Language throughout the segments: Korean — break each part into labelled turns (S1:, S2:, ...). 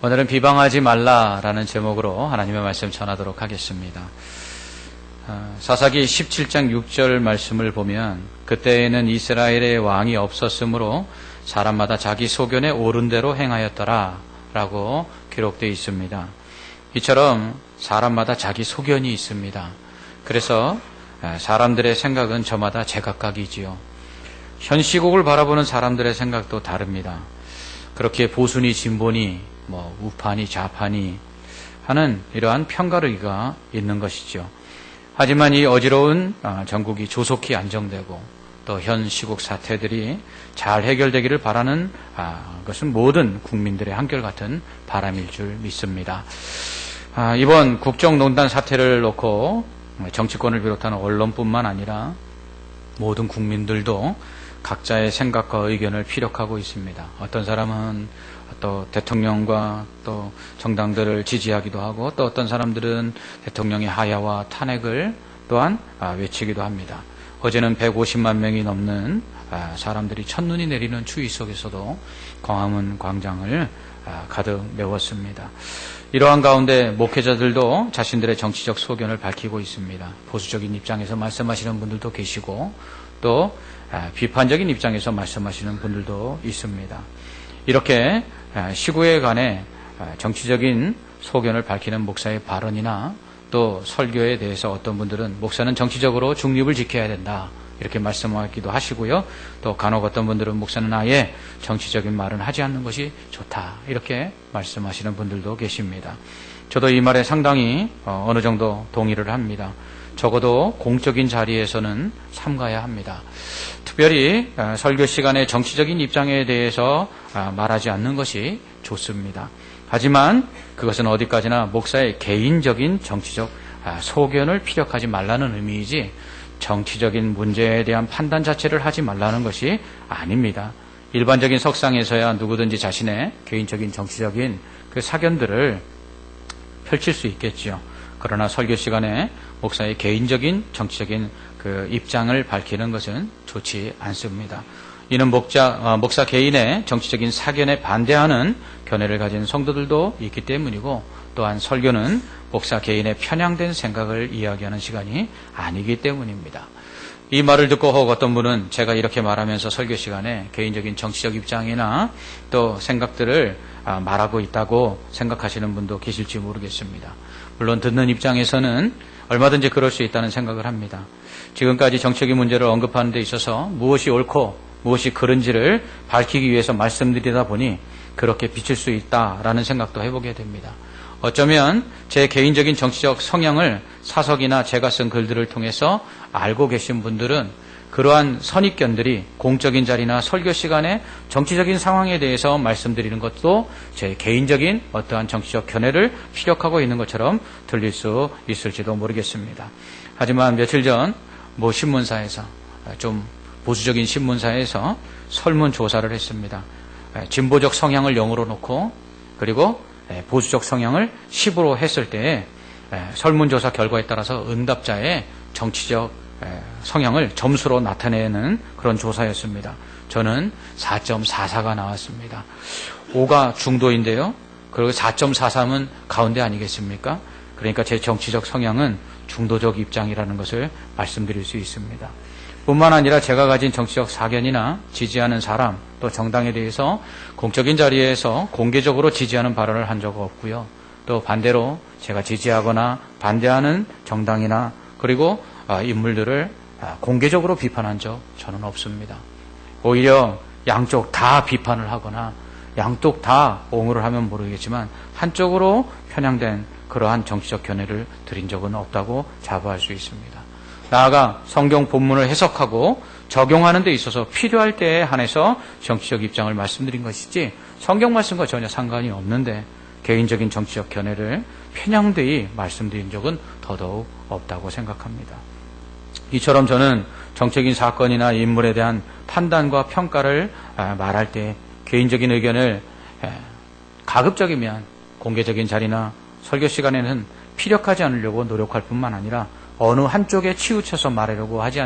S1: 오늘은 비방하지 말라라는 제목으로 하나님의 말씀 전하도록 하겠습니다. 사사기 17장 6절 말씀을 보면 그때에는 이스라엘의 왕이 없었으므로 사람마다 자기 소견에 옳은 대로 행하였더라 라고 기록되어 있습니다. 이처럼 사람마다 자기 소견이 있습니다. 그래서 사람들의 생각은 저마다 제각각이지요. 현 시국을 바라보는 사람들의 생각도 다릅니다. 그렇게 보수니 진보니 우파니 좌파니 하는 이러한 편가르기가 있는 것이죠. 하지만 이 어지러운 전국이 조속히 안정되고 또 현 시국 사태들이 잘 해결되기를 바라는 것은 모든 국민들의 한결같은 바람일 줄 믿습니다. 이번 국정농단 사태를 놓고 정치권을 비롯한 언론뿐만 아니라 모든 국민들도 각자의 생각과 의견을 피력하고 있습니다. 어떤 사람은 또 대통령과 또 정당들을 지지하기도 하고 또 어떤 사람들은 대통령의 하야와 탄핵을 또한 외치기도 합니다. 어제는 150만 명이 넘는 사람들이 첫눈이 내리는 추위 속에서도 광화문 광장을 가득 메웠습니다. 이러한 가운데 목회자들도 자신들의 정치적 소견을 밝히고 있습니다. 보수적인 입장에서 말씀하시는 분들도 계시고 또 비판적인 입장에서 말씀하시는 분들도 있습니다. 이렇게 시구에 관해 정치적인 소견을 밝히는 목사의 발언이나 또 설교에 대해서 어떤 분들은 목사는 정치적으로 중립을 지켜야 된다 이렇게 말씀하기도 하시고요. 또 간혹 어떤 분들은 목사는 아예 정치적인 말은 하지 않는 것이 좋다 이렇게 말씀하시는 분들도 계십니다. 저도 이 말에 상당히 어느 정도 동의를 합니다. 적어도 공적인 자리에서는 삼가야 합니다. 특별히 설교 시간에 정치적인 입장에 대해서 말하지 않는 것이 좋습니다. 하지만 그것은 어디까지나 목사의 개인적인 정치적 소견을 피력하지 말라는 의미이지 정치적인 문제에 대한 판단 자체를 하지 말라는 것이 아닙니다. 일반적인 석상에서야 누구든지 자신의 개인적인 정치적인 그 사견들을 펼칠 수 있겠지요. 그러나 설교 시간에 목사의 개인적인 정치적인 그 입장을 밝히는 것은 좋지 않습니다. 이는 목사 개인의 정치적인 사견에 반대하는 견해를 가진 성도들도 있기 때문이고 또한 설교는 목사 개인의 편향된 생각을 이야기하는 시간이 아니기 때문입니다. 이 말을 듣고 혹 어떤 분은 제가 이렇게 말하면서 설교 시간에 개인적인 정치적 입장이나 또 생각들을 말하고 있다고 생각하시는 분도 계실지 모르겠습니다. 물론 듣는 입장에서는 얼마든지 그럴 수 있다는 생각을 합니다. 지금까지 정치적인 문제를 언급하는 데 있어서 무엇이 옳고 무엇이 그른지를 밝히기 위해서 말씀드리다 보니 그렇게 비칠 수 있다라는 생각도 해보게 됩니다. 어쩌면 제 개인적인 정치적 성향을 사석이나 제가 쓴 글들을 통해서 알고 계신 분들은 그러한 선입견들이 공적인 자리나 설교 시간에 정치적인 상황에 대해서 말씀드리는 것도 제 개인적인 어떠한 정치적 견해를 피력하고 있는 것처럼 들릴 수 있을지도 모르겠습니다. 하지만 며칠 전 신문사에서 좀 보수적인 신문사에서 설문조사를 했습니다. 진보적 성향을 0으로 놓고 그리고 보수적 성향을 10으로 했을 때 설문조사 결과에 따라서 응답자의 정치적 성향을 점수로 나타내는 그런 조사였습니다. 저는 4.44가 나왔습니다. 5가 중도인데요. 그리고 4.43은 가운데 아니겠습니까? 그러니까 제 정치적 성향은 중도적 입장이라는 것을 말씀드릴 수 있습니다. 뿐만 아니라 제가 가진 정치적 사견이나 지지하는 사람 또 정당에 대해서 공적인 자리에서 공개적으로 지지하는 발언을 한 적 없고요. 또 반대로 제가 지지하거나 반대하는 정당이나 그리고 인물들을 공개적으로 비판한 적 저는 없습니다. 오히려 양쪽 다 비판을 하거나 양쪽 다 옹호를 하면 모르겠지만 한쪽으로 편향된 그러한 정치적 견해를 드린 적은 없다고 자부할 수 있습니다. 나아가 성경 본문을 해석하고 적용하는 데 있어서 필요할 때에 한해서 정치적 입장을 말씀드린 것이지 성경 말씀과 전혀 상관이 없는데 개인적인 정치적 견해를 편향되이 말씀드린 적은 더더욱 없다고 생각합니다. 이처럼 저는 정책인 사건이나 인물에 대한 판단과 평가를 말할 때 개인적인 의견을 가급적이면 공개적인 자리나 설교 시간에는 피력하지 않으려고 노력할 뿐만 아니라 어느 한쪽에 치우쳐서 말하려고 하지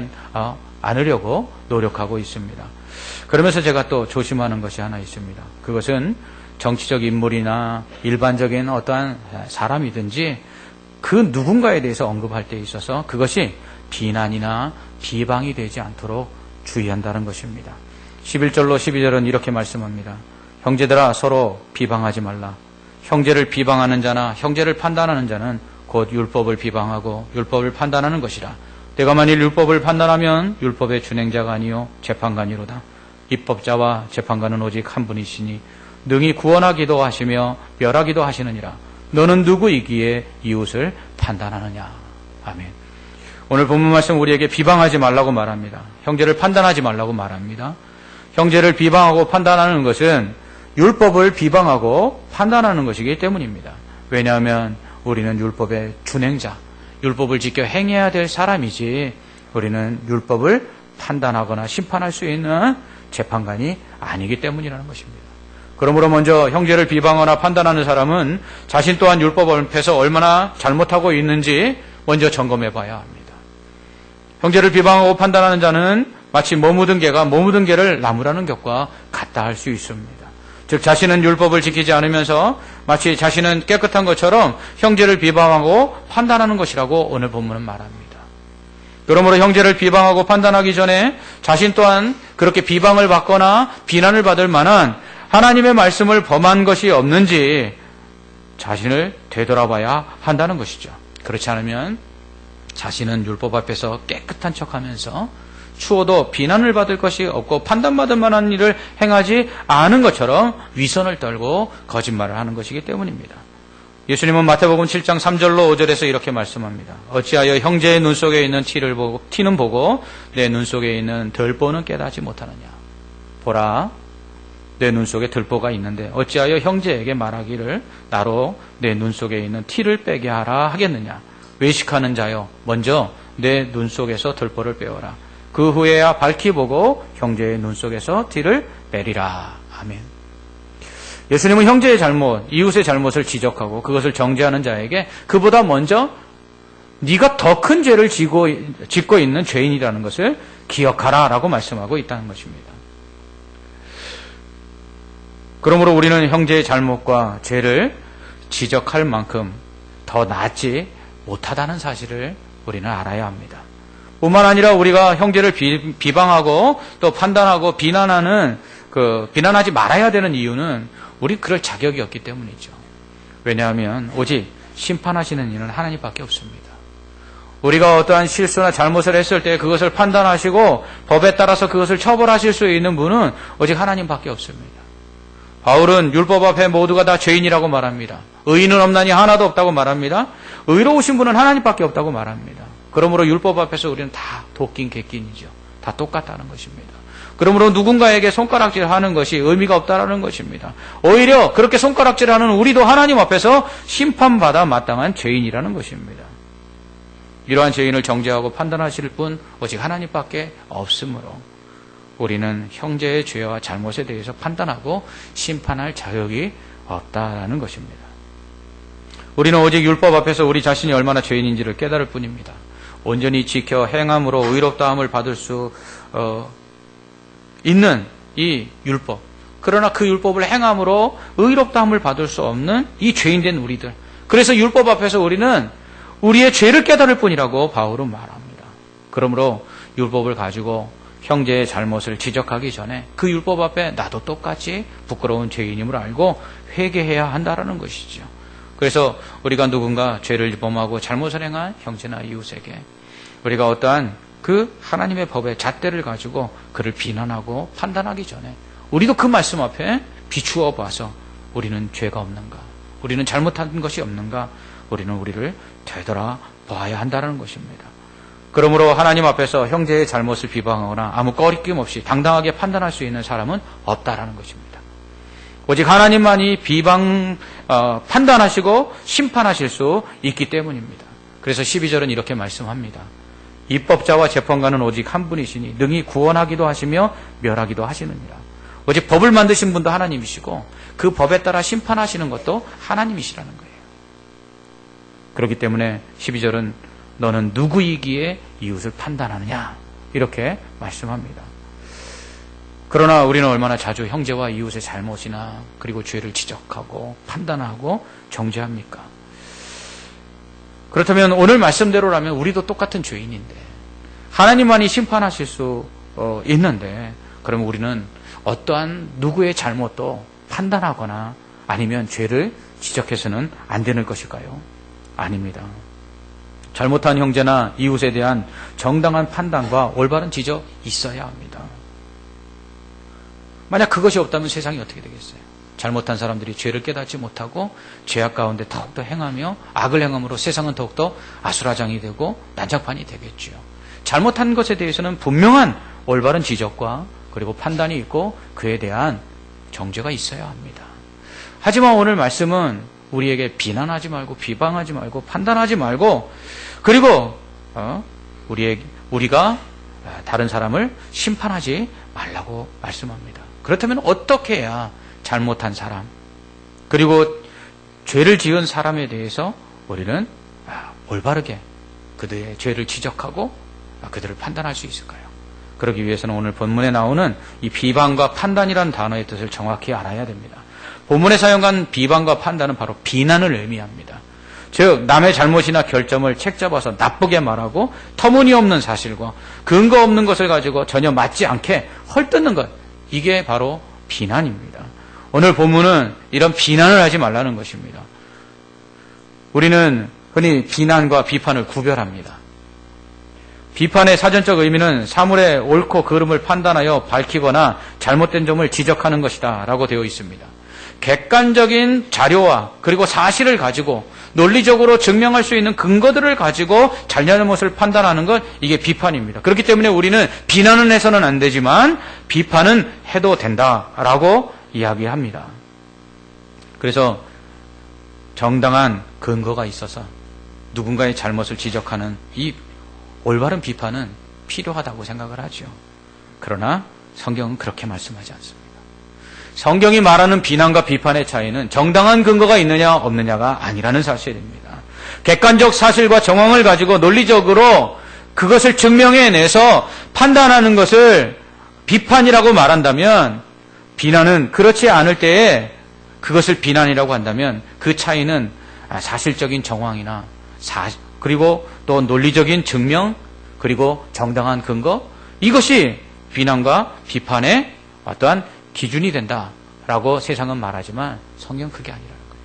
S1: 않으려고 노력하고 있습니다. 그러면서 제가 또 조심하는 것이 하나 있습니다. 그것은 정치적 인물이나 일반적인 어떠한 사람이든지 그 누군가에 대해서 언급할 때 있어서 그것이 비난이나 비방이 되지 않도록 주의한다는 것입니다. 11절로 12절은 이렇게 말씀합니다. 형제들아 서로 비방하지 말라. 형제를 비방하는 자나 형제를 판단하는 자는 곧 율법을 비방하고 율법을 판단하는 것이라. 내가 만일 율법을 판단하면 율법의 준행자가 아니요 재판관이로다. 입법자와 재판관은 오직 한 분이시니 능히 구원하기도 하시며 멸하기도 하시느니라. 너는 누구이기에 이웃을 판단하느냐. 아멘. 오늘 본문 말씀 우리에게 비방하지 말라고 말합니다. 형제를 판단하지 말라고 말합니다. 형제를 비방하고 판단하는 것은 율법을 비방하고 판단하는 것이기 때문입니다. 왜냐하면 우리는 율법의 준행자, 율법을 지켜 행해야 될 사람이지 우리는 율법을 판단하거나 심판할 수 있는 재판관이 아니기 때문이라는 것입니다. 그러므로 먼저 형제를 비방하거나 판단하는 사람은 자신 또한 율법 앞에서 얼마나 잘못하고 있는지 먼저 점검해 봐야 합니다. 형제를 비방하고 판단하는 자는 마치 못 묻은 개가 못 묻은 개를 나무라는 격과 같다 할 수 있습니다. 즉 자신은 율법을 지키지 않으면서 마치 자신은 깨끗한 것처럼 형제를 비방하고 판단하는 것이라고 오늘 본문은 말합니다. 그러므로 형제를 비방하고 판단하기 전에 자신 또한 그렇게 비방을 받거나 비난을 받을 만한 하나님의 말씀을 범한 것이 없는지 자신을 되돌아봐야 한다는 것이죠. 그렇지 않으면 자신은 율법 앞에서 깨끗한 척하면서 추워도 비난을 받을 것이 없고 판단받을 만한 일을 행하지 않은 것처럼 위선을 떨고 거짓말을 하는 것이기 때문입니다. 예수님은 마태복음 7장 3절로 5절에서 이렇게 말씀합니다. 어찌하여 형제의 눈 속에 있는 티는 보고 내 눈 속에 있는 들보는 깨닫지 못하느냐. 보라, 내 눈 속에 들보가 있는데 어찌하여 형제에게 말하기를 나로 내 눈 속에 있는 티를 빼게 하라 하겠느냐. 외식하는 자여, 먼저 내 눈 속에서 들보를 빼어라. 그 후에야 밝히 보고 형제의 눈 속에서 티를 빼리라. 아멘. 예수님은 형제의 잘못, 이웃의 잘못을 지적하고 그것을 정죄하는 자에게 그보다 먼저 네가 더 큰 죄를 짓고 있는 죄인이라는 것을 기억하라 라고 말씀하고 있다는 것입니다. 그러므로 우리는 형제의 잘못과 죄를 지적할 만큼 더 낫지 못하다는 사실을 우리는 알아야 합니다. 뿐만 아니라 우리가 형제를 비방하고 또 판단하고 비난하지 말아야 되는 이유는 우리 그럴 자격이 없기 때문이죠. 왜냐하면 오직 심판하시는 이는 하나님밖에 없습니다. 우리가 어떠한 실수나 잘못을 했을 때 그것을 판단하시고 법에 따라서 그것을 처벌하실 수 있는 분은 오직 하나님밖에 없습니다. 바울은 율법 앞에 모두가 다 죄인이라고 말합니다. 의인은 없나니 하나도 없다고 말합니다. 의로우신 분은 하나님밖에 없다고 말합니다. 그러므로 율법 앞에서 우리는 다 도끼인 객끼인이죠. 다 똑같다는 것입니다. 그러므로 누군가에게 손가락질하는 것이 의미가 없다는 것입니다. 오히려 그렇게 손가락질하는 우리도 하나님 앞에서 심판받아 마땅한 죄인이라는 것입니다. 이러한 죄인을 정죄하고 판단하실 분 오직 하나님밖에 없으므로 우리는 형제의 죄와 잘못에 대해서 판단하고 심판할 자격이 없다라는 것입니다. 우리는 오직 율법 앞에서 우리 자신이 얼마나 죄인인지를 깨달을 뿐입니다. 온전히 지켜 행함으로 의롭다함을 받을 수 있는 이 율법, 그러나 그 율법을 행함으로 의롭다함을 받을 수 없는 이 죄인된 우리들, 그래서 율법 앞에서 우리는 우리의 죄를 깨달을 뿐이라고 바울은 말합니다. 그러므로 율법을 가지고 형제의 잘못을 지적하기 전에 그 율법 앞에 나도 똑같이 부끄러운 죄인임을 알고 회개해야 한다는 것이죠. 그래서 우리가 누군가 죄를 범하고 잘못을 행한 형제나 이웃에게 우리가 어떠한 그 하나님의 법의 잣대를 가지고 그를 비난하고 판단하기 전에 우리도 그 말씀 앞에 비추어 봐서 우리는 죄가 없는가, 우리는 잘못한 것이 없는가, 우리는 우리를 되돌아 봐야 한다는 것입니다. 그러므로 하나님 앞에서 형제의 잘못을 비방하거나 아무 꺼리낌 없이 당당하게 판단할 수 있는 사람은 없다라는 것입니다. 오직 하나님만이 판단하시고 심판하실 수 있기 때문입니다. 그래서 12절은 이렇게 말씀합니다. 입법자와 재판관은 오직 한 분이시니 능히 구원하기도 하시며 멸하기도 하시느니라. 오직 법을 만드신 분도 하나님이시고 그 법에 따라 심판하시는 것도 하나님이시라는 거예요. 그렇기 때문에 12절은 너는 누구이기에 이웃을 판단하느냐 이렇게 말씀합니다. 그러나 우리는 얼마나 자주 형제와 이웃의 잘못이나 그리고 죄를 지적하고 판단하고 정죄합니까? 그렇다면 오늘 말씀대로라면 우리도 똑같은 죄인인데 하나님만이 심판하실 수 있는데 그러면 우리는 어떠한 누구의 잘못도 판단하거나 아니면 죄를 지적해서는 안 되는 것일까요? 아닙니다. 잘못한 형제나 이웃에 대한 정당한 판단과 올바른 지적이 있어야 합니다. 만약 그것이 없다면 세상이 어떻게 되겠어요? 잘못한 사람들이 죄를 깨닫지 못하고 죄악 가운데 더욱더 행하며 악을 행함으로 세상은 더욱더 아수라장이 되고 난장판이 되겠지요. 잘못한 것에 대해서는 분명한 올바른 지적과 그리고 판단이 있고 그에 대한 정죄가 있어야 합니다. 하지만 오늘 말씀은 우리에게 비난하지 말고 비방하지 말고 판단하지 말고 그리고 우리가 다른 사람을 심판하지 말라고 말씀합니다. 그렇다면 어떻게 해야 잘못한 사람 그리고 죄를 지은 사람에 대해서 우리는 올바르게 그들의 죄를 지적하고 그들을 판단할 수 있을까요? 그러기 위해서는 오늘 본문에 나오는 이 비방과 판단이라는 단어의 뜻을 정확히 알아야 됩니다. 본문에 사용한 비방과 판단은 바로 비난을 의미합니다. 즉 남의 잘못이나 결점을 책잡아서 나쁘게 말하고 터무니없는 사실과 근거 없는 것을 가지고 전혀 맞지 않게 헐뜯는 것, 이게 바로 비난입니다. 오늘 본문은 이런 비난을 하지 말라는 것입니다. 우리는 흔히 비난과 비판을 구별합니다. 비판의 사전적 의미는 사물의 옳고 그름을 판단하여 밝히거나 잘못된 점을 지적하는 것이다 라고 되어 있습니다. 객관적인 자료와 그리고 사실을 가지고 논리적으로 증명할 수 있는 근거들을 가지고 잘잘못을 판단하는 것, 이게 비판입니다. 그렇기 때문에 우리는 비난은 해서는 안 되지만 비판은 해도 된다라고 이야기합니다. 그래서 정당한 근거가 있어서 누군가의 잘못을 지적하는 이 올바른 비판은 필요하다고 생각을 하죠. 그러나 성경은 그렇게 말씀하지 않습니다. 성경이 말하는 비난과 비판의 차이는 정당한 근거가 있느냐 없느냐가 아니라는 사실입니다. 객관적 사실과 정황을 가지고 논리적으로 그것을 증명해내서 판단하는 것을 비판이라고 말한다면, 비난은 그렇지 않을 때에 그것을 비난이라고 한다면 그 차이는 사실적인 정황이나 그리고 또 논리적인 증명 그리고 정당한 근거, 이것이 비난과 비판의 어떠한 기준이 된다라고 세상은 말하지만 성경은 그게 아니라는 거예요.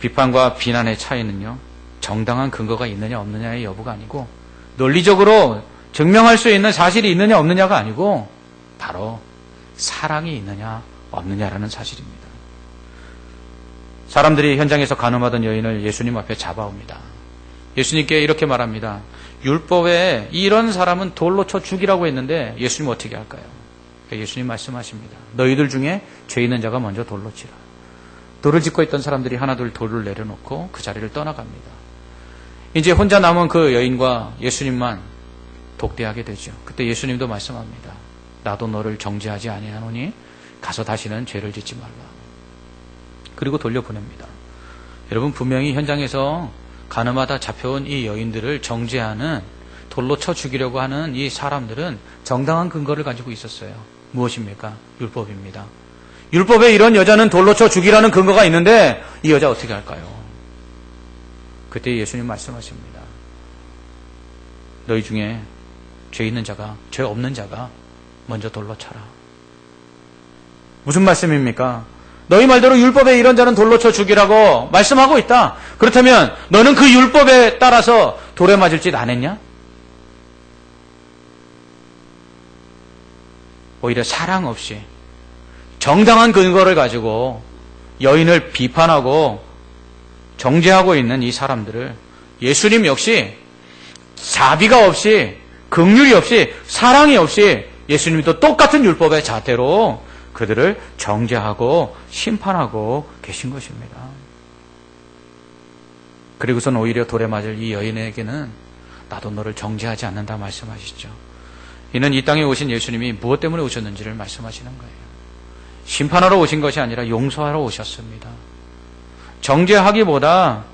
S1: 비판과 비난의 차이는요, 정당한 근거가 있느냐 없느냐의 여부가 아니고 논리적으로 증명할 수 있는 사실이 있느냐 없느냐가 아니고 바로 사랑이 있느냐 없느냐라는 사실입니다. 사람들이 현장에서 간음하던 여인을 예수님 앞에 잡아옵니다. 예수님께 이렇게 말합니다. 율법에 이런 사람은 돌로 쳐 죽이라고 했는데 예수님 어떻게 할까요? 예수님 말씀하십니다. 너희들 중에 죄 있는 자가 먼저 돌로 치라. 돌을 짚고 있던 사람들이 하나둘 돌을 내려놓고 그 자리를 떠나갑니다. 이제 혼자 남은 그 여인과 예수님만 독대하게 되죠. 그때 예수님도 말씀합니다. 나도 너를 정죄하지 아니하노니 가서 다시는 죄를 짓지 말라. 그리고 돌려보냅니다. 여러분, 분명히 현장에서 간음하다 잡혀온 이 여인들을 정죄하는, 돌로 쳐 죽이려고 하는 이 사람들은 정당한 근거를 가지고 있었어요. 무엇입니까? 율법입니다. 율법에 이런 여자는 돌로 쳐 죽이라는 근거가 있는데 이 여자 어떻게 할까요? 그때 예수님 말씀하십니다. 너희 중에 죄 있는 자가, 죄 없는 자가 먼저 돌로 쳐라. 무슨 말씀입니까? 너희 말대로 율법에 이런 자는 돌로 쳐 죽이라고 말씀하고 있다. 그렇다면 너는 그 율법에 따라서 돌에 맞을 짓 안 했냐? 오히려 사랑 없이 정당한 근거를 가지고 여인을 비판하고 정죄하고 있는 이 사람들을 예수님 역시 자비가 없이, 긍휼이 없이, 사랑이 없이 예수님도 똑같은 율법의 잣대로 그들을 정죄하고 심판하고 계신 것입니다. 그리고선 오히려 돌에 맞을 이 여인에게는 나도 너를 정죄하지 않는다 말씀하시죠. 이는 이 땅에 오신 예수님이 무엇 때문에 오셨는지를 말씀하시는 거예요. 심판하러 오신 것이 아니라 용서하러 오셨습니다. 정죄하기보다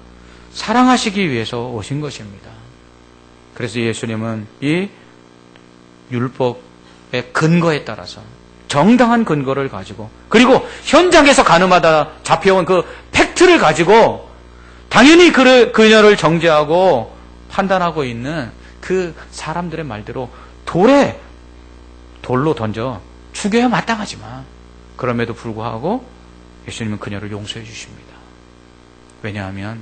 S1: 사랑하시기 위해서 오신 것입니다. 그래서 예수님은 이 율법 근거에 따라서 정당한 근거를 가지고 그리고 현장에서 가늠하다 잡혀온 그 팩트를 가지고 당연히 그녀를 정죄하고 판단하고 있는 그 사람들의 말대로 돌로 던져 죽여야 마땅하지만 그럼에도 불구하고 예수님은 그녀를 용서해 주십니다. 왜냐하면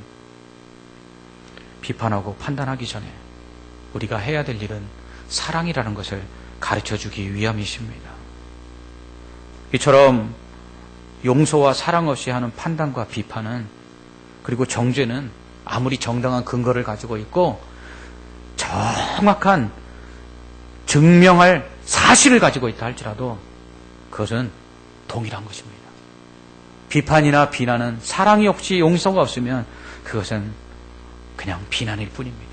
S1: 비판하고 판단하기 전에 우리가 해야 될 일은 사랑이라는 것을 가르쳐주기 위함이십니다. 이처럼 용서와 사랑 없이 하는 판단과 비판은 그리고 정죄는 아무리 정당한 근거를 가지고 있고 정확한 증명할 사실을 가지고 있다 할지라도 그것은 동일한 것입니다. 비판이나 비난은 사랑이 없이 용서가 없으면 그것은 그냥 비난일 뿐입니다.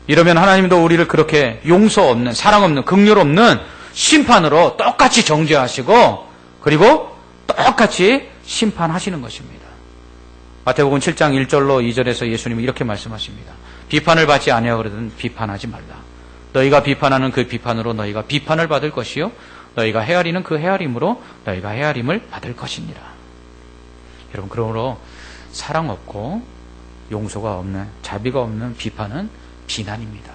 S1: 이러면 하나님도 우리를 그렇게 용서 없는, 사랑 없는, 긍휼 없는 심판으로 똑같이 정죄하시고 그리고 똑같이 심판하시는 것입니다. 마태복음 7장 1절로 2절에서 예수님은 이렇게 말씀하십니다. 비판을 받지 아니하거든 비판하지 말라. 너희가 비판하는 그 비판으로 너희가 비판을 받을 것이요 너희가 헤아리는 그 헤아림으로 너희가 헤아림을 받을 것이니라. 여러분, 그러므로 사랑 없고 용서가 없는, 자비가 없는 비판은 비난입니다.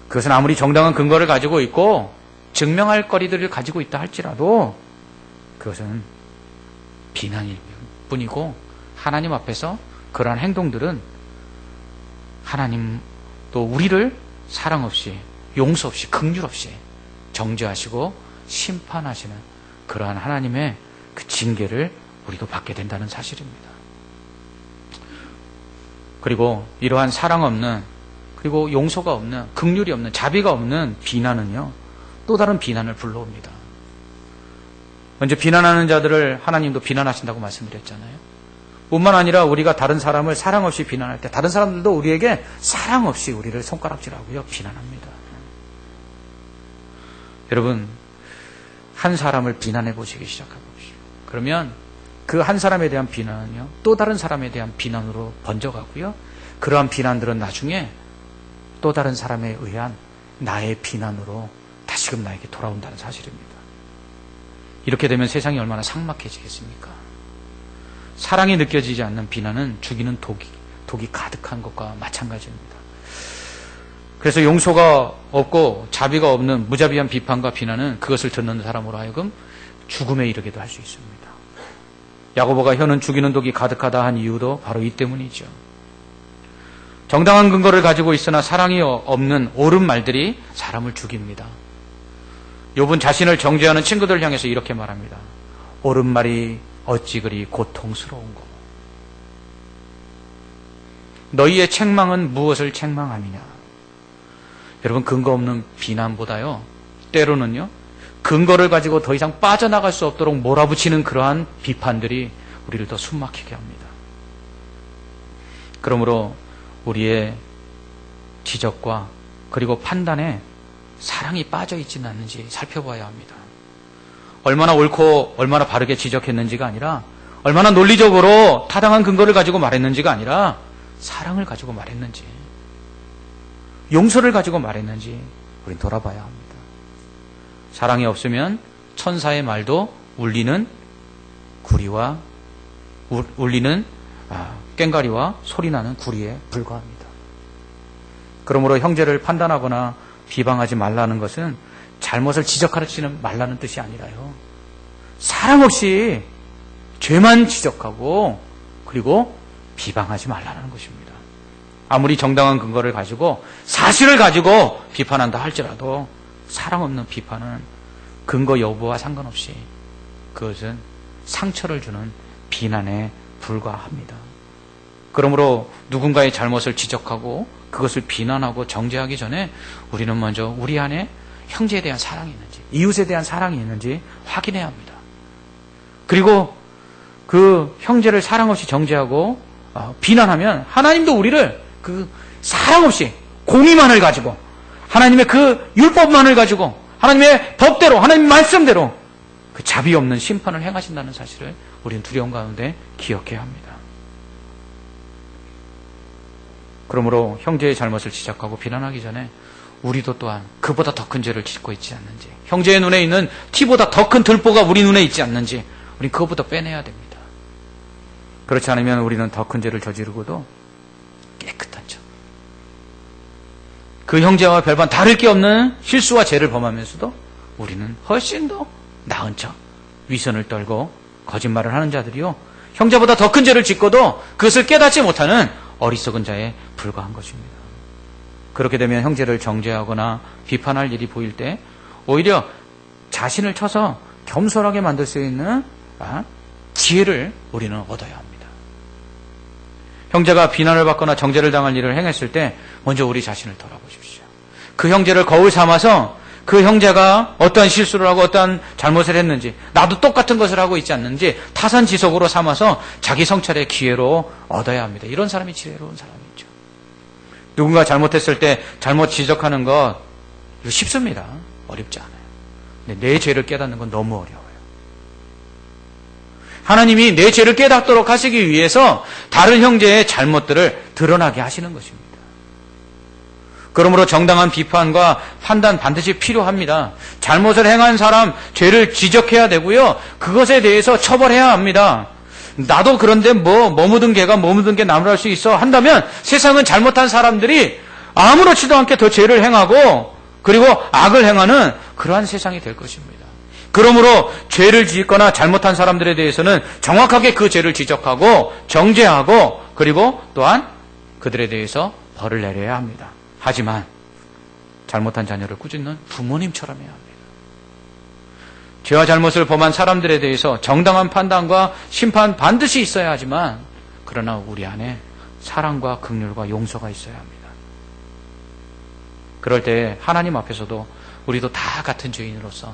S1: 그것은 아무리 정당한 근거를 가지고 있고 증명할 거리들을 가지고 있다 할지라도 그것은 비난일 뿐이고 하나님 앞에서 그러한 행동들은 하나님 또 우리를 사랑 없이, 용서 없이, 긍휼 없이 정죄하시고 심판하시는 그러한 하나님의 그 징계를 우리도 받게 된다는 사실입니다. 그리고 이러한 사랑 없는, 그리고 용서가 없는, 긍휼이 없는, 자비가 없는 비난은요, 또 다른 비난을 불러옵니다. 먼저 비난하는 자들을 하나님도 비난하신다고 말씀드렸잖아요. 뿐만 아니라 우리가 다른 사람을 사랑 없이 비난할 때 다른 사람들도 우리에게 사랑 없이 우리를 손가락질하고요, 비난합니다. 여러분, 한 사람을 비난해 보시기 시작해 보십시오. 그러면 그 한 사람에 대한 비난은요, 또 다른 사람에 대한 비난으로 번져가고요, 그러한 비난들은 나중에 또 다른 사람에 의한 나의 비난으로 다시금 나에게 돌아온다는 사실입니다. 이렇게 되면 세상이 얼마나 삭막해지겠습니까? 사랑이 느껴지지 않는 비난은 죽이는 독이 가득한 것과 마찬가지입니다. 그래서 용서가 없고 자비가 없는 무자비한 비판과 비난은 그것을 듣는 사람으로 하여금 죽음에 이르게도 할 수 있습니다. 야고보가 혀는 죽이는 독이 가득하다 한 이유도 바로 이 때문이죠. 정당한 근거를 가지고 있으나 사랑이 없는 옳은 말들이 사람을 죽입니다. 욥은 자신을 정죄하는 친구들을 향해서 이렇게 말합니다. 옳은 말이 어찌 그리 고통스러운고. 너희의 책망은 무엇을 책망함이냐. 여러분, 근거 없는 비난보다요, 때로는요, 근거를 가지고 더 이상 빠져나갈 수 없도록 몰아붙이는 그러한 비판들이 우리를 더 숨막히게 합니다. 그러므로 우리의 지적과 그리고 판단에 사랑이 빠져 있지는 않는지 살펴봐야 합니다. 얼마나 옳고 얼마나 바르게 지적했는지가 아니라 얼마나 논리적으로 타당한 근거를 가지고 말했는지가 아니라 사랑을 가지고 말했는지, 용서를 가지고 말했는지 우린 돌아봐야 합니다. 사랑이 없으면 천사의 말도 울리는 꽹과리와 소리나는 구리에 불과합니다. 그러므로 형제를 판단하거나 비방하지 말라는 것은 잘못을 지적하지 말라는 뜻이 아니라요, 사랑 없이 죄만 지적하고 그리고 비방하지 말라는 것입니다. 아무리 정당한 근거를 가지고 사실을 가지고 비판한다 할지라도 사랑 없는 비판은 근거 여부와 상관없이 그것은 상처를 주는 비난에 불과합니다. 그러므로 누군가의 잘못을 지적하고 그것을 비난하고 정죄하기 전에 우리는 먼저 우리 안에 형제에 대한 사랑이 있는지, 이웃에 대한 사랑이 있는지 확인해야 합니다. 그리고 그 형제를 사랑 없이 정죄하고 비난하면 하나님도 우리를 그 사랑 없이 공의만을 가지고, 하나님의 그 율법만을 가지고, 하나님의 법대로, 하나님의 말씀대로 그 자비 없는 심판을 행하신다는 사실을 우리는 두려움 가운데 기억해야 합니다. 그러므로 형제의 잘못을 지적하고 비난하기 전에 우리도 또한 그보다 더 큰 죄를 짓고 있지 않는지, 형제의 눈에 있는 티보다 더 큰 들보가 우리 눈에 있지 않는지 우린 그것부터 빼내야 됩니다. 그렇지 않으면 우리는 더 큰 죄를 저지르고도 깨끗한 척, 그 형제와 별반 다를 게 없는 실수와 죄를 범하면서도 우리는 훨씬 더 나은 척 위선을 떨고 거짓말을 하는 자들이요, 형제보다 더 큰 죄를 짓고도 그것을 깨닫지 못하는 어리석은 자에 불과한 것입니다. 그렇게 되면 형제를 정죄하거나 비판할 일이 보일 때 오히려 자신을 쳐서 겸손하게 만들 수 있는 지혜를 우리는 얻어야 합니다. 형제가 비난을 받거나 정죄를 당할 일을 행했을 때 먼저 우리 자신을 돌아보십시오. 그 형제를 거울 삼아서 그 형제가 어떠한 실수를 하고 어떠한 잘못을 했는지, 나도 똑같은 것을 하고 있지 않는지 타산지석으로 삼아서 자기 성찰의 기회로 얻어야 합니다. 이런 사람이 지혜로운 사람이죠. 누군가 잘못했을 때 잘못 지적하는 것 이거 쉽습니다. 어렵지 않아요. 근데 내 죄를 깨닫는 건 너무 어려워요. 하나님이 내 죄를 깨닫도록 하시기 위해서 다른 형제의 잘못들을 드러나게 하시는 것입니다. 그러므로 정당한 비판과 판단 반드시 필요합니다. 잘못을 행한 사람, 죄를 지적해야 되고요, 그것에 대해서 처벌해야 합니다. 나도 그런데 뭐 묻은 개가 뭐 묻은 게 나무랄 수 있어 한다면 세상은 잘못한 사람들이 아무렇지도 않게 더 죄를 행하고 그리고 악을 행하는 그러한 세상이 될 것입니다. 그러므로 죄를 짓거나 잘못한 사람들에 대해서는 정확하게 그 죄를 지적하고 정죄하고 그리고 또한 그들에 대해서 벌을 내려야 합니다. 하지만 잘못한 자녀를 꾸짖는 부모님처럼 해야 합니다. 죄와 잘못을 범한 사람들에 대해서 정당한 판단과 심판 반드시 있어야 하지만 그러나 우리 안에 사랑과 긍휼과 용서가 있어야 합니다. 그럴 때 하나님 앞에서도 우리도 다 같은 죄인으로서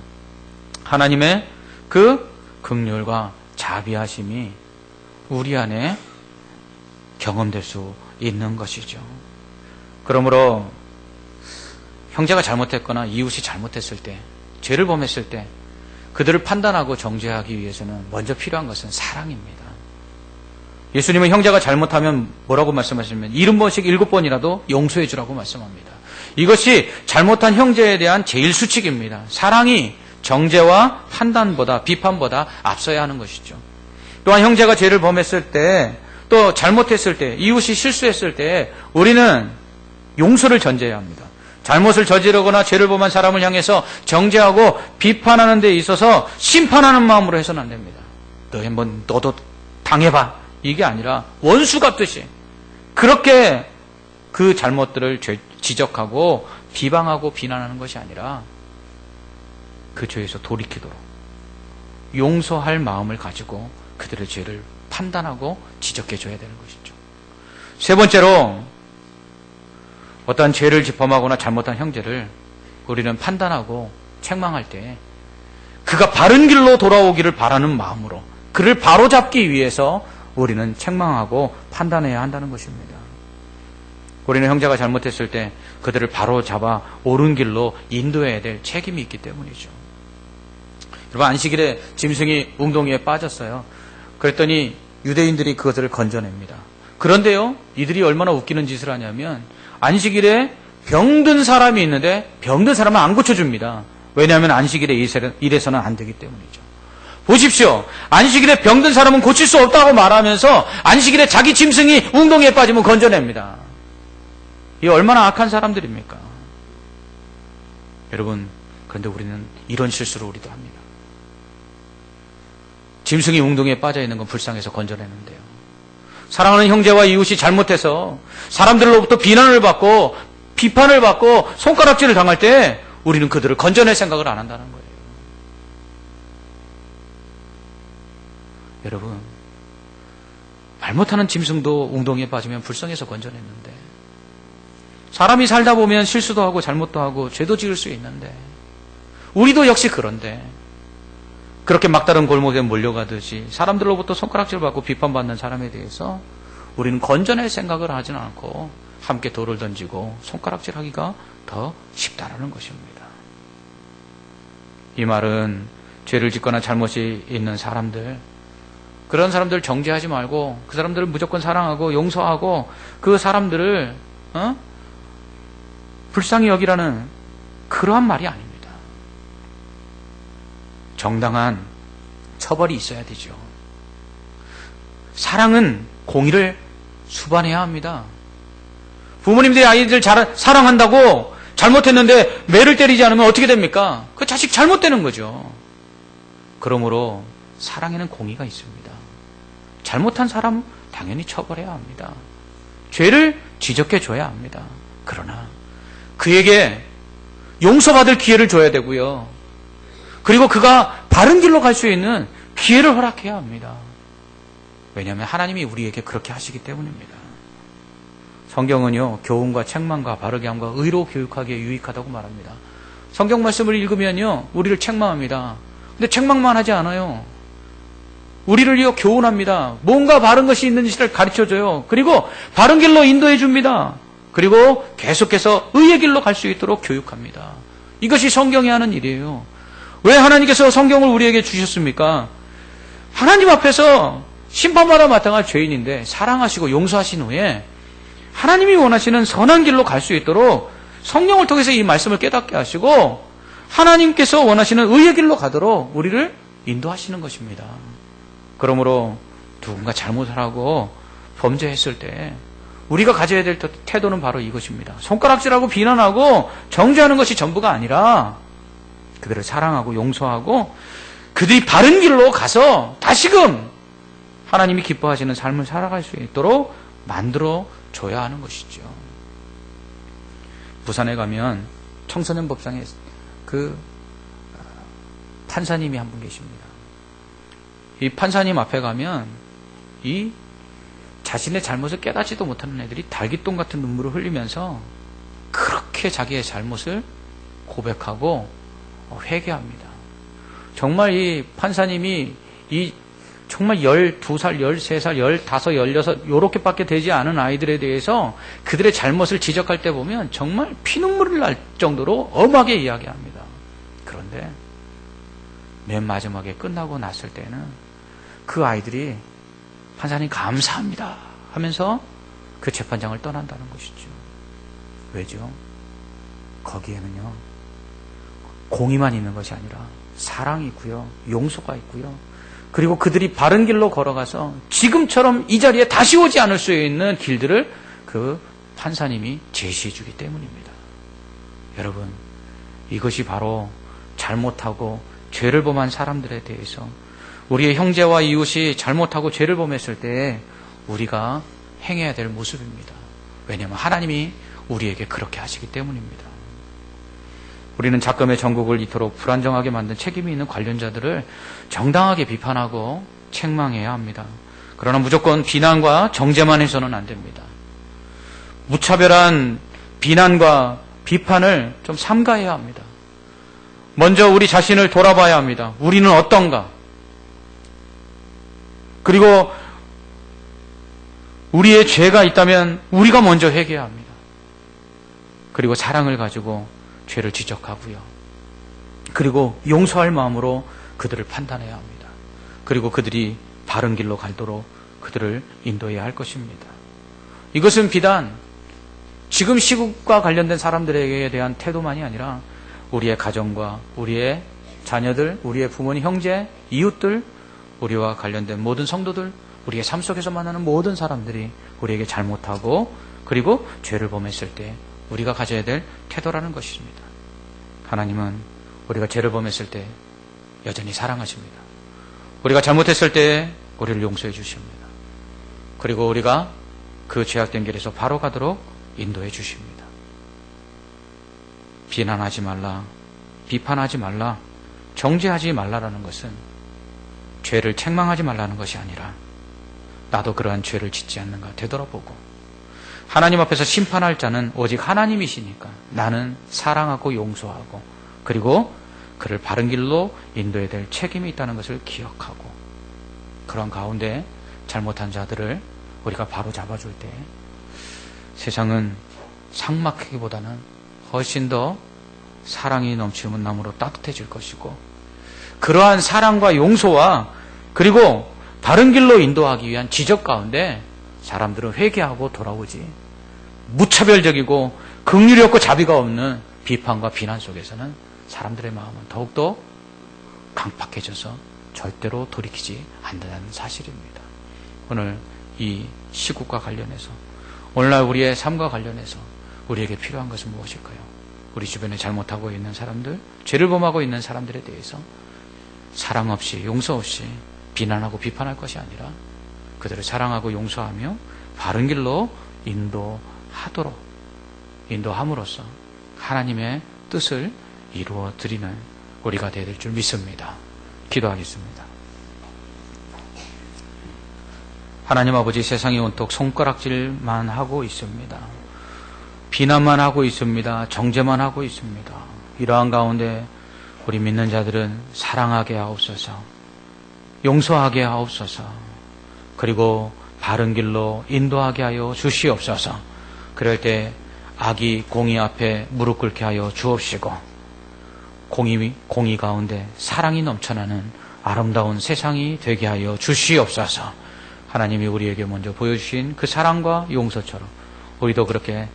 S1: 하나님의 그 긍휼과 자비하심이 우리 안에 경험될 수 있는 것이죠. 그러므로 형제가 잘못했거나 이웃이 잘못했을 때, 죄를 범했을 때 그들을 판단하고 정죄하기 위해서는 먼저 필요한 것은 사랑입니다. 예수님은 형제가 잘못하면 뭐라고 말씀하시냐면 70번씩 7번이라도 용서해 주라고 말씀합니다. 이것이 잘못한 형제에 대한 제일 수칙입니다. 사랑이 정죄와 판단보다, 비판보다 앞서야 하는 것이죠. 또한 형제가 죄를 범했을 때, 또 잘못했을 때, 이웃이 실수했을 때 우리는 용서를 전제해야 합니다. 잘못을 저지르거나 죄를 범한 사람을 향해서 정죄하고 비판하는 데 있어서 심판하는 마음으로 해서는 안 됩니다. 너도 당해봐. 이게 아니라 원수 갚듯이 그렇게 그 잘못들을 지적하고 비방하고 비난하는 것이 아니라 그 죄에서 돌이키도록 용서할 마음을 가지고 그들의 죄를 판단하고 지적해줘야 되는 것이죠. 세 번째로 어떠한 죄를 범하거나 잘못한 형제를 우리는 판단하고 책망할 때 그가 바른 길로 돌아오기를 바라는 마음으로 그를 바로잡기 위해서 우리는 책망하고 판단해야 한다는 것입니다. 우리는 형제가 잘못했을 때 그들을 바로잡아 옳은 길로 인도해야 될 책임이 있기 때문이죠. 여러분, 안식일에 짐승이 웅덩이에 빠졌어요. 그랬더니 유대인들이 그것을 건져냅니다. 그런데요, 이들이 얼마나 웃기는 짓을 하냐면 안식일에 병든 사람이 있는데 병든 사람은 안 고쳐줍니다. 왜냐하면 안식일에 이래서는 안 되기 때문이죠. 보십시오. 안식일에 병든 사람은 고칠 수 없다고 말하면서 안식일에 자기 짐승이 웅덩이에 빠지면 건져냅니다. 이 얼마나 악한 사람들입니까? 여러분, 그런데 우리는 이런 실수를 우리도 합니다. 짐승이 웅덩이에 빠져 있는 건 불쌍해서 건져내는데요. 사랑하는 형제와 이웃이 잘못해서 사람들로부터 비난을 받고 비판을 받고 손가락질을 당할 때 우리는 그들을 건져낼 생각을 안 한다는 거예요. 여러분, 말 못하는 짐승도 웅덩이에 빠지면 불쌍해서 건져냈는데 사람이 살다 보면 실수도 하고 잘못도 하고 죄도 지을 수 있는데 우리도 역시 그런데 그렇게 막다른 골목에 몰려가듯이 사람들로부터 손가락질 받고 비판받는 사람에 대해서 우리는 건져낼 생각을 하지는 않고 함께 돌을 던지고 손가락질 하기가 더 쉽다라는 것입니다. 이 말은 죄를 짓거나 잘못이 있는 사람들, 그런 사람들을 정죄하지 말고 그 사람들을 무조건 사랑하고 용서하고 그 사람들을 불쌍히 여기라는 그러한 말이 아닙니다. 정당한 처벌이 있어야 되죠. 사랑은 공의를 수반해야 합니다. 부모님들이 아이들 사랑한다고 잘못했는데 매를 때리지 않으면 어떻게 됩니까? 그 자식 잘못되는 거죠. 그러므로 사랑에는 공의가 있습니다. 잘못한 사람 당연히 처벌해야 합니다. 죄를 지적해 줘야 합니다. 그러나 그에게 용서받을 기회를 줘야 되고요. 그리고 그가 바른 길로 갈 수 있는 기회를 허락해야 합니다. 왜냐하면 하나님이 우리에게 그렇게 하시기 때문입니다. 성경은요, 교훈과 책망과 바르게 함과 의로 교육하기에 유익하다고 말합니다. 성경 말씀을 읽으면요, 우리를 책망합니다. 근데 책망만 하지 않아요. 우리를요, 교훈합니다. 뭔가 바른 것이 있는지를 가르쳐줘요. 그리고 바른 길로 인도해 줍니다. 그리고 계속해서 의의 길로 갈 수 있도록 교육합니다. 이것이 성경이 하는 일이에요. 왜 하나님께서 성경을 우리에게 주셨습니까? 하나님 앞에서 심판받아 마땅할 죄인인데 사랑하시고 용서하신 후에 하나님이 원하시는 선한 길로 갈 수 있도록 성령을 통해서 이 말씀을 깨닫게 하시고 하나님께서 원하시는 의의 길로 가도록 우리를 인도하시는 것입니다. 그러므로 누군가 잘못을 하고 범죄했을 때 우리가 가져야 될 태도는 바로 이것입니다. 손가락질하고 비난하고 정죄하는 것이 전부가 아니라 그들을 사랑하고 용서하고 그들이 바른 길로 가서 다시금 하나님이 기뻐하시는 삶을 살아갈 수 있도록 만들어 줘야 하는 것이죠. 부산에 가면 청소년 법정에 그 판사님이 한 분 계십니다. 이 판사님 앞에 가면 이 자신의 잘못을 깨닫지도 못하는 애들이 달기똥 같은 눈물을 흘리면서 그렇게 자기의 잘못을 고백하고 회개합니다. 정말 이 판사님이 이 정말 12살, 13살, 15, 16 요렇게밖에 되지 않은 아이들에 대해서 그들의 잘못을 지적할 때 보면 정말 피눈물을 날 정도로 엄하게 이야기합니다. 그런데 맨 마지막에 끝나고 났을 때는 그 아이들이 판사님 감사합니다 하면서 그 재판장을 떠난다는 것이죠. 왜죠? 거기에는요, 공의만 있는 것이 아니라 사랑이 있고요, 용서가 있고요, 그리고 그들이 바른 길로 걸어가서 지금처럼 이 자리에 다시 오지 않을 수 있는 길들을 그 판사님이 제시해 주기 때문입니다. 여러분, 이것이 바로 잘못하고 죄를 범한 사람들에 대해서 우리의 형제와 이웃이 잘못하고 죄를 범했을 때 우리가 행해야 될 모습입니다. 왜냐하면 하나님이 우리에게 그렇게 하시기 때문입니다. 우리는 작금의 전국을 이토록 불안정하게 만든 책임이 있는 관련자들을 정당하게 비판하고 책망해야 합니다. 그러나 무조건 비난과 정죄만 해서는 안 됩니다. 무차별한 비난과 비판을 좀 삼가해야 합니다. 먼저 우리 자신을 돌아봐야 합니다. 우리는 어떤가? 그리고 우리의 죄가 있다면 우리가 먼저 회개해야 합니다. 그리고 사랑을 가지고 죄를 지적하고요. 그리고 용서할 마음으로 그들을 판단해야 합니다. 그리고 그들이 바른 길로 갈도록 그들을 인도해야 할 것입니다. 이것은 비단 지금 시국과 관련된 사람들에게 대한 태도만이 아니라 우리의 가정과 우리의 자녀들, 우리의 부모님, 형제, 이웃들, 우리와 관련된 모든 성도들, 우리의 삶 속에서 만나는 모든 사람들이 우리에게 잘못하고 그리고 죄를 범했을 때 우리가 가져야 될 태도라는 것입니다. 하나님은 우리가 죄를 범했을 때 여전히 사랑하십니다. 우리가 잘못했을 때 우리를 용서해 주십니다. 그리고 우리가 그 죄악된 길에서 바로 가도록 인도해 주십니다. 비난하지 말라, 비판하지 말라, 정죄하지 말라라는 것은 죄를 책망하지 말라는 것이 아니라 나도 그러한 죄를 짓지 않는가 되돌아보고 하나님 앞에서 심판할 자는 오직 하나님이시니까 나는 사랑하고 용서하고 그리고 그를 바른 길로 인도해야 될 책임이 있다는 것을 기억하고 그런 가운데 잘못한 자들을 우리가 바로 잡아줄 때 세상은 삭막하기보다는 훨씬 더 사랑이 넘치는 나무로 따뜻해질 것이고 그러한 사랑과 용서와 그리고 바른 길로 인도하기 위한 지적 가운데 사람들은 회개하고 돌아오지 무차별적이고 긍휼이 없고 자비가 없는 비판과 비난 속에서는 사람들의 마음은 더욱더 강팍해져서 절대로 돌이키지 않는다는 사실입니다. 오늘 이 시국과 관련해서, 오늘날 우리의 삶과 관련해서 우리에게 필요한 것은 무엇일까요? 우리 주변에 잘못하고 있는 사람들, 죄를 범하고 있는 사람들에 대해서 사랑 없이, 용서 없이 비난하고 비판할 것이 아니라 그들을 사랑하고 용서하며 바른 길로 인도함으로써 하나님의 뜻을 이루어 드리는 우리가 되어야 될 줄 믿습니다. 기도하겠습니다. 하나님 아버지, 세상이 온통 손가락질만 하고 있습니다. 비난만 하고 있습니다. 정죄만 하고 있습니다. 이러한 가운데 우리 믿는 자들은 사랑하게 하옵소서, 용서하게 하옵소서, 그리고 바른 길로 인도하게 하여 주시옵소서. 그럴 때 악이 공의 앞에 무릎 꿇게 하여 주옵시고, 공의 가운데 사랑이 넘쳐나는 아름다운 세상이 되게 하여 주시옵소서. 하나님이 우리에게 먼저 보여주신 그 사랑과 용서처럼 우리도 그렇게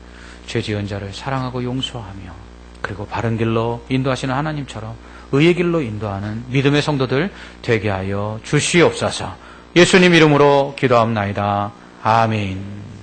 S1: 죄 지은 자를 사랑하고 용서하며, 그리고 바른 길로 인도하시는 하나님처럼 의의 길로 인도하는 믿음의 성도들 되게 하여 주시옵소서. 예수님 이름으로 기도합나이다. 아멘.